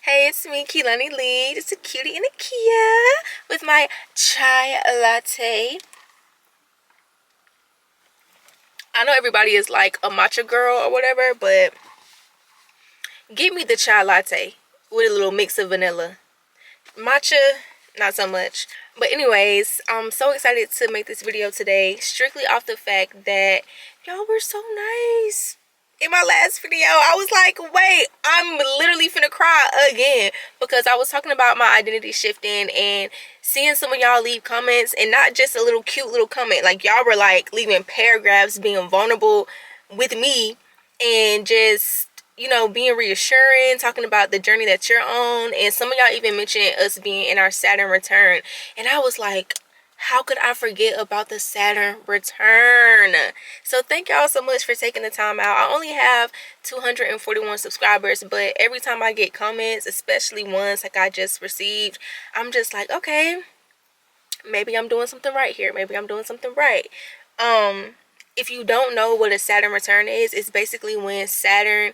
Hey, it's me, thekilonilee, just a cutie in a Kia with my chai latte. I know everybody is like a matcha girl or whatever, but give me the chai latte with a little mix of vanilla. Matcha, not so much. But anyways, I'm so excited to make this video today, strictly off the fact that y'all were so nice. In my last video, I was like, wait, I'm literally finna cry again, because I was talking about my identity shifting and seeing some of y'all leave comments, and not just a little cute little comment. Like, y'all were like leaving paragraphs, being vulnerable with me, and just, you know, being reassuring, talking about the journey that you're on. And some of y'all even mentioned us being in our Saturn return, and I was like, how could I forget about the Saturn return? So thank y'all so much for taking the time out. I only have 241 subscribers, but every time I get comments, especially ones like I just received, I'm just like, okay, maybe I'm doing something right here. Maybe I'm doing something right. If you don't know what a Saturn return is, it's basically when Saturn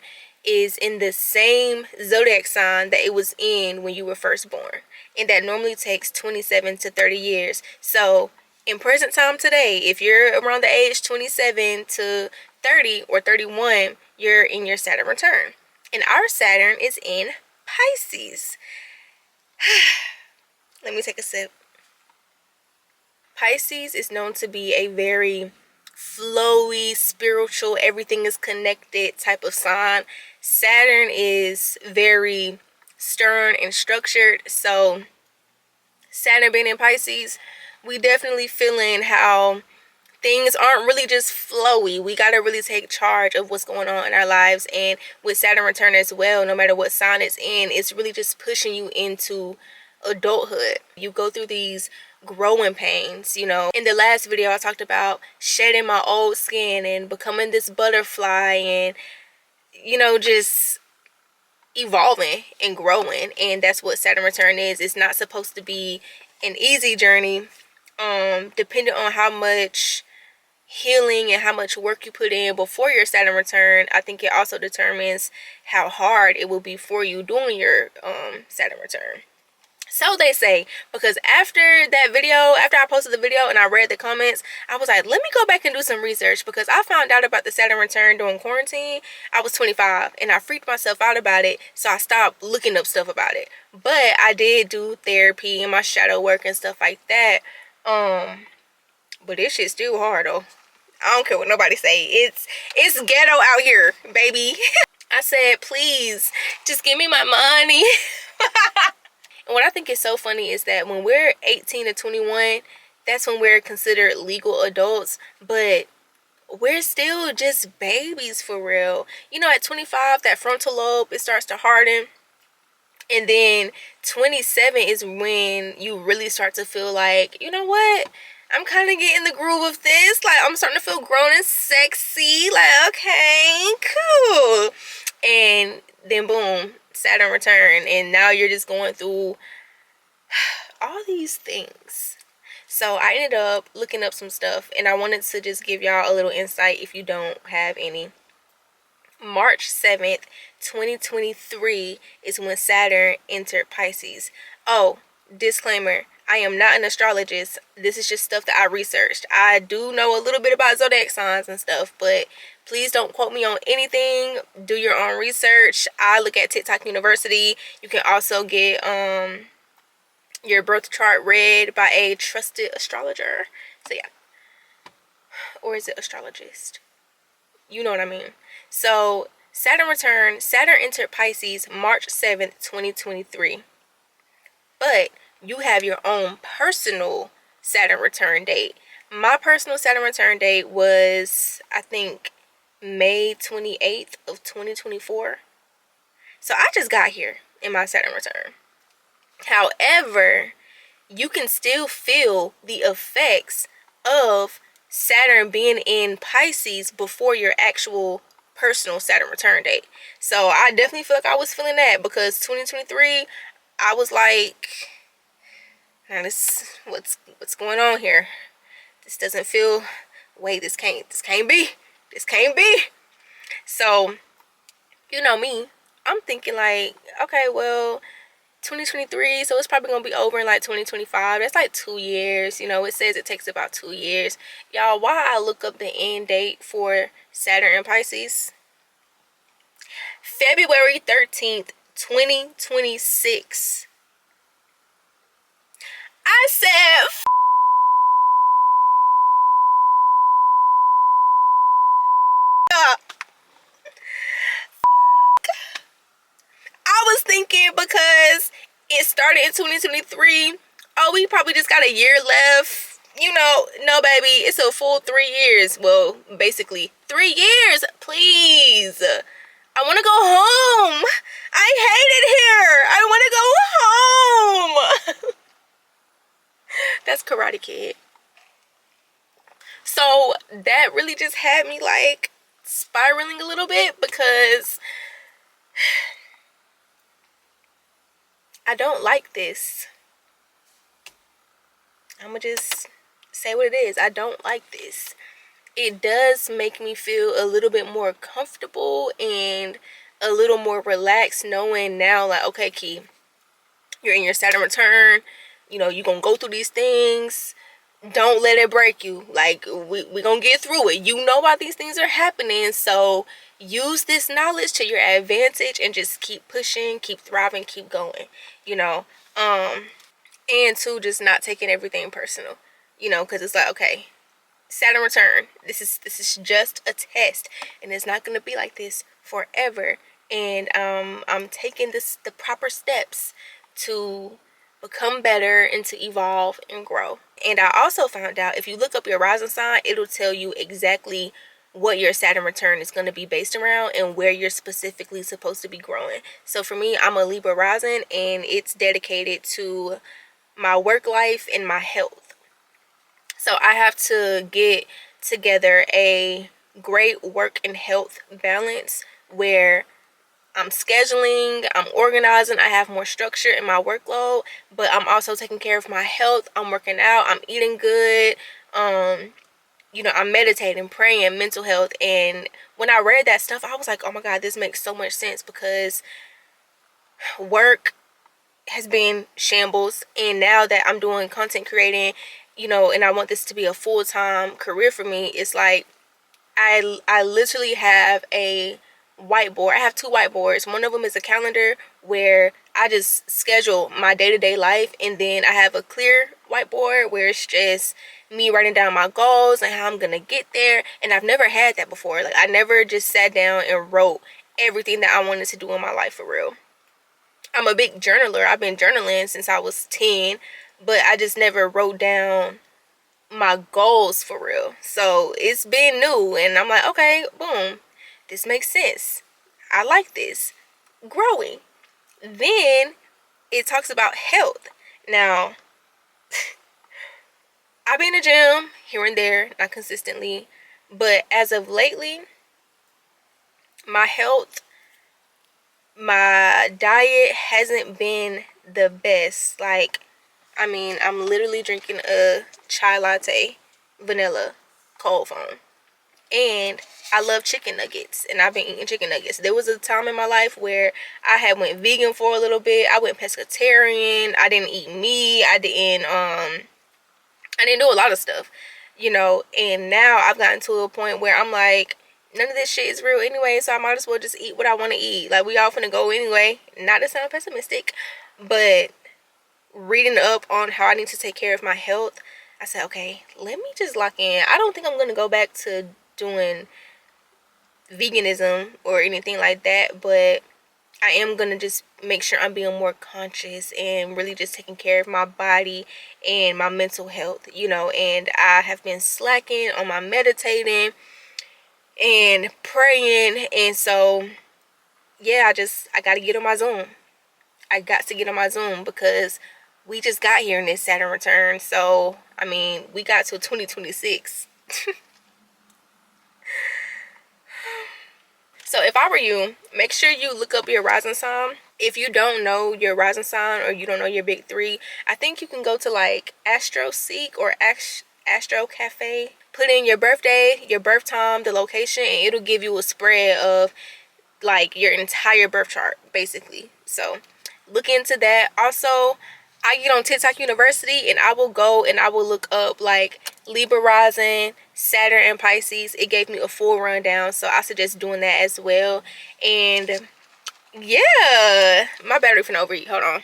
is in the same zodiac sign that it was in when you were first born, and that normally takes 27 to 30 years. So in present time today, if you're around the age 27 to 30 or 31, you're in your Saturn return, and our Saturn is in Pisces. Let me take a sip. Pisces is known to be a very flowy, spiritual, everything is connected type of sign. Saturn is very stern and structured, so Saturn being in Pisces, we definitely feeling how things aren't really just flowy. We got to really take charge of what's going on in our lives. And with Saturn return as well, no matter what sign it's in, it's really just pushing you into adulthood. You go through these growing pains. You know, in the last video I talked about shedding my old skin and becoming this butterfly, and, you know, just evolving and growing. And that's what Saturn return is. It's not supposed to be an easy journey. Depending on how much healing and how much work you put in before your Saturn return, I think it also determines how hard it will be for you during your Saturn return. So they say, because after that video, after I posted the video and I read the comments, I was like, let me go back and do some research, because I found out about the Saturn return during quarantine. I was 25 and I freaked myself out about it, so I stopped looking up stuff about it. But I did do therapy and my shadow work and stuff like that. But this shit's still hard though. I don't care what nobody say. It's ghetto out here, baby. I said, please, just give me my money. And what I think is so funny is that when we're 18 to 21, that's when we're considered legal adults, but we're still just babies for real. You know, at 25, that frontal lobe, it starts to harden. And then 27 is when you really start to feel like, you know what? I'm kind of getting the groove of this. Like, I'm starting to feel grown and sexy. Like, okay, cool. And then boom, Saturn return, and now you're just going through all these things. So I ended up looking up some stuff, and I wanted to just give y'all a little insight if you don't have any. March 7th, 2023 is when Saturn entered Pisces. Oh, disclaimer, I am not an astrologist. This is just stuff that I researched. I do know a little bit about zodiac signs and stuff, but please don't quote me on anything. Do your own research. I look at TikTok University. You can also get your birth chart read by a trusted astrologer. So yeah. Or is it astrologist? You know what I mean. So Saturn return, Saturn entered Pisces March 7th, 2023. But you have your own personal Saturn return date. My personal Saturn return date was, I think, May 28th of 2024. So I just got here in my Saturn return. However, you can still feel the effects of Saturn being in Pisces before your actual personal Saturn return date. So I definitely feel like I was feeling that, because 2023, I was like, now this, what's going on here? This doesn't feel, wait, this can't be. So, you know me, I'm thinking like, okay, well, 2023, so it's probably gonna be over in like 2025. That's like 2 years. You know, it says it takes about 2 years. Y'all, why I look up the end date for Saturn and Pisces? February 13th, 2026. I said, up. I was thinking because it started in 2023. Oh, we probably just got a year left. You know, no, baby, it's a full 3 years. Well, basically 3 years. Please, I want to go home. I hate it here. I want to go home. That's Karate Kid. So that really just had me like spiraling a little bit because I don't like this. I'm gonna just say what it is. I don't like this. It does make me feel a little bit more comfortable and a little more relaxed knowing now, like, okay, Key, you're in your Saturn return. You know, you're gonna go through these things. Don't let it break you. Like, we gonna get through it. You know why these things are happening, so use this knowledge to your advantage and just keep pushing, keep thriving, keep going, you know. And two, just not taking everything personal, you know, because it's like, okay, Saturn return, this is just a test, and it's not going to be like this forever. And I'm taking the proper steps to become better and to evolve and grow. And I also found out if you look up your rising sign, it'll tell you exactly what your Saturn return is going to be based around and where you're specifically supposed to be growing. So for me, I'm a Libra rising, and it's dedicated to my work life and my health. So I have to get together a great work and health balance where I'm scheduling, I'm organizing, I have more structure in my workload, but I'm also taking care of my health. I'm working out, I'm eating good, you know, I'm meditating, praying, mental health. And when I read that stuff, I was like, oh my God, this makes so much sense, because work has been shambles, and now that I'm doing content creating, you know, and I want this to be a full-time career for me, it's like I literally have a whiteboard. I have two whiteboards. One of them is a calendar where I just schedule my day-to-day life, and then I have a clear whiteboard where it's just me writing down my goals and how I'm gonna get there. And I've never had that before. Like, I never just sat down and wrote everything that I wanted to do in my life for real. I'm a big journaler. I've been journaling since I was 10, but I just never wrote down my goals for real. So it's been new, and I'm like, okay, boom, this makes sense. I like this. Growing. Then it talks about health. Now, I've been in the gym here and there, not consistently, but as of lately, my health, my diet hasn't been the best. Like, I mean, I'm literally drinking a chai latte, vanilla, cold foam. And I love chicken nuggets, and I've been eating chicken nuggets. There was a time in my life where I had went vegan for a little bit. I went pescatarian. I didn't eat meat. I didn't do a lot of stuff, you know. And now I've gotten to a point where I'm like, none of this shit is real anyway, so I might as well just eat what I want to eat. Like, we all finna go anyway. Not to sound pessimistic, but reading up on how I need to take care of my health, I said, okay, let me just lock in. I don't think I'm gonna go back to doing veganism or anything like that, but I am gonna just make sure I'm being more conscious and really just taking care of my body and my mental health, you know. And I have been slacking on my meditating and praying, and so yeah, I gotta get on my Zoom. I got to get on my Zoom because we just got here in this Saturn return. So I mean, we got to 2026. So if I were you, make sure you look up your rising sign. If you don't know your rising sign, or you don't know your big three, I think you can go to like Astro Seek or Astro Cafe. Put in your birthday, your birth time, the location, and it'll give you a spread of like your entire birth chart basically. So look into that. Also, I get on TikTok University and I will go and I will look up like Libra rising, Saturn and Pisces. It gave me a full rundown, so I suggest doing that as well. And yeah, my battery finna overheat. Hold on.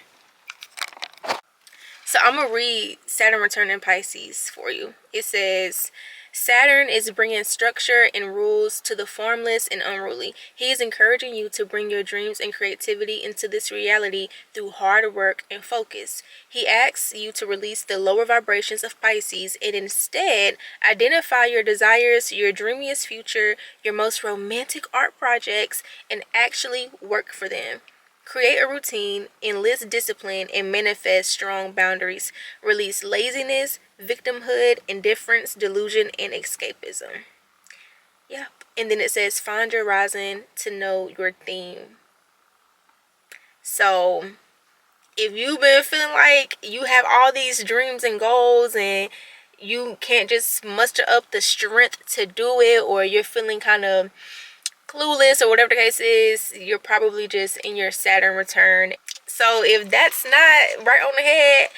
So I'm gonna read Saturn return in Pisces for you. It says, Saturn is bringing structure and rules to the formless and unruly. He is encouraging you to bring your dreams and creativity into this reality through hard work and focus. He asks you to release the lower vibrations of Pisces and instead identify your desires, your dreamiest future, your most romantic art projects, and actually work for them. Create a routine, enlist discipline, and manifest strong boundaries. Release laziness, victimhood, indifference, delusion, and escapism. Yep. And then it says, find your rising to know your theme. So, if you've been feeling like you have all these dreams and goals and you can't just muster up the strength to do it, or you're feeling kind of clueless or whatever the case is, you're probably just in your Saturn return. So if that's not right on the head,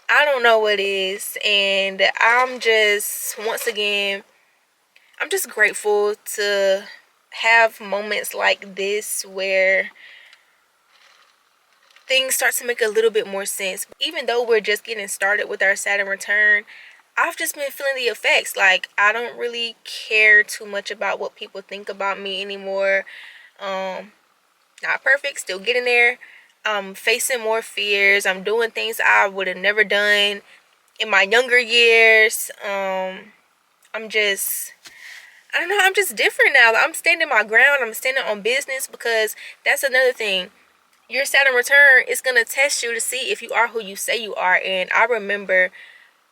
I don't know what is. And I'm just, once again, I'm just grateful to have moments like this where things start to make a little bit more sense. Even though we're just getting started with our Saturn return, I've just been feeling the effects. Like, I don't really care too much about what people think about me anymore. Not perfect, still getting there. I'm facing more fears. I'm doing things I would have never done in my younger years. I'm just, I don't know, I'm just different now. I'm standing my ground. I'm standing on business, because that's another thing. Your Saturn return is going to test you to see if you are who you say you are. And I remember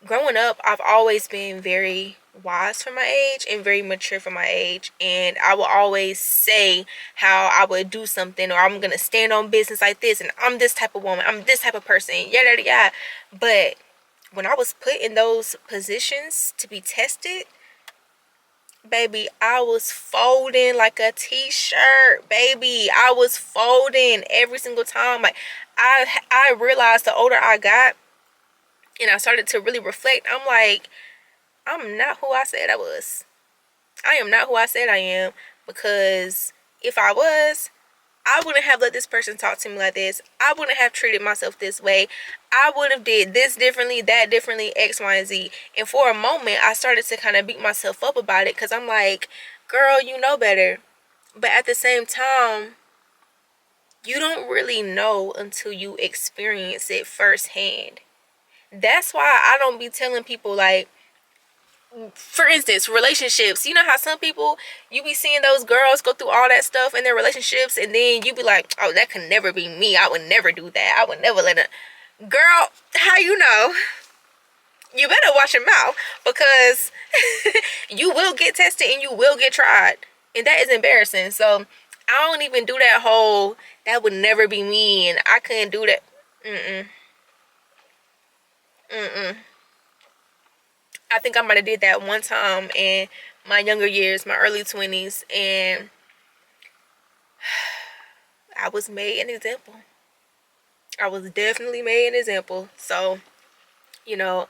growing up, I've always been very wise for my age and very mature for my age, and I will always say how I would do something, or I'm gonna stand on business like this, and I'm this type of woman, I'm this type of person, yada yada yada. But when I was put in those positions to be tested, baby, I was folding like a t-shirt, baby. I was folding every single time. Like, I realized the older I got and I started to really reflect, I'm like, I'm not who I said I was. I am not who I said I am, because if I was, I wouldn't have let this person talk to me like this. I wouldn't have treated myself this way. I would have did this differently, that differently, X, Y, and Z. And for a moment, I started to kind of beat myself up about it, because I'm like, girl, you know better. But at the same time, you don't really know until you experience it firsthand. That's why I don't be telling people, like, for instance, relationships. You know how some people, you be seeing those girls go through all that stuff in their relationships, and then you be like, oh, that can never be me. I would never do that. I would never let it. Girl, how you know? You better watch your mouth, because you will get tested and you will get tried. And that is embarrassing. So I don't even do that whole, that would never be me and I couldn't do that. I think I might have did that one time in my younger years, my early 20s, and I was made an example. I was definitely made an example. So, you know,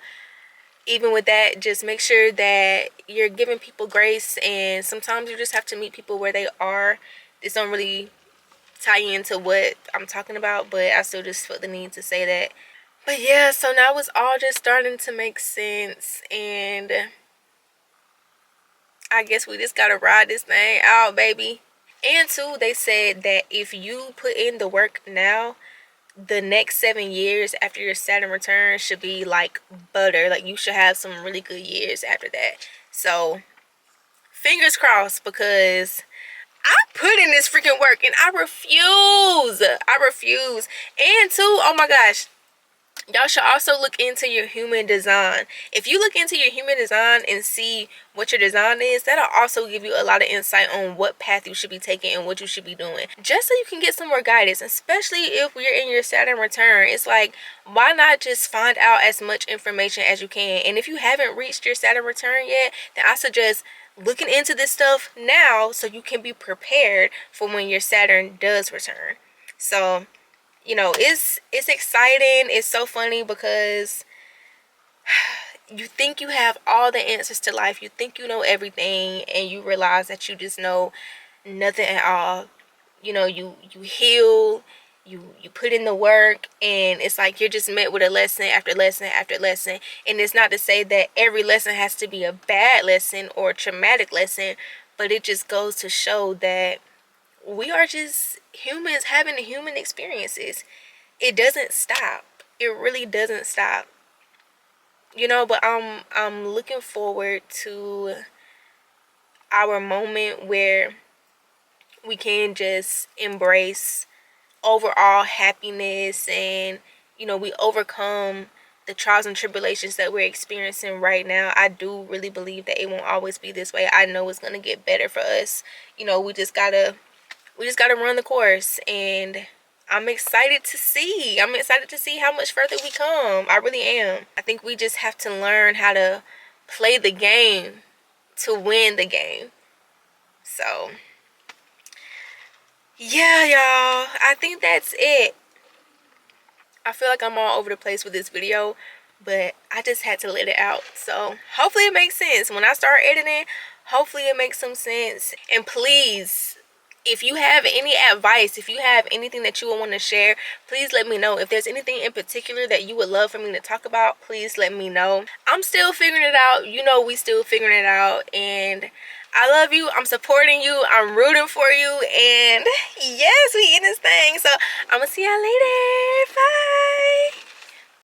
even with that, just make sure that you're giving people grace, and sometimes you just have to meet people where they are. This don't really tie into what I'm talking about, but I still just felt the need to say that. But yeah, so now it's all just starting to make sense, and I guess we just gotta ride this thing out, baby. And too, they said that if you put in the work now, the next 7 years after your Saturn return should be like butter. Like, you should have some really good years after that. So fingers crossed, because I put in this freaking work and I refuse. And too, oh my gosh, y'all should also look into your human design. If you look into your human design and see what your design is, that'll also give you a lot of insight on what path you should be taking and what you should be doing, just so you can get some more guidance. Especially if you're in your Saturn return, it's like, why not just find out as much information as you can? And if you haven't reached your Saturn return yet, then I suggest looking into this stuff now so you can be prepared for when your Saturn does return. So, you know, it's exciting. It's so funny because you think you have all the answers to life. You think you know everything, and you realize that you just know nothing at all. You know, you heal, you put in the work, and it's like you're just met with a lesson after lesson after lesson. And it's not to say that every lesson has to be a bad lesson or a traumatic lesson, but it just goes to show that we are just humans having human experiences. It doesn't stop. It really doesn't stop. You know, but I'm looking forward to our moment where we can just embrace overall happiness, and you know, we overcome the trials and tribulations that we're experiencing right now. I do really believe that it won't always be this way. I know it's going to get better for us. You know, we just got to run the course, and I'm excited to see. I'm excited to see how much further we come. I really am. I think we just have to learn how to play the game to win the game. So, yeah, y'all. I think that's it. I feel like I'm all over the place with this video, but I just had to let it out. So, hopefully it makes sense. When I start editing, hopefully it makes some sense. And please, if you have any advice, if you have anything that you would want to share, please let me know. If there's anything in particular that you would love for me to talk about, please let me know. I'm still figuring it out. You know, we still figuring it out. And I love you. I'm supporting you. I'm rooting for you. And yes, we in this thing. So I'm going to see y'all later. Bye.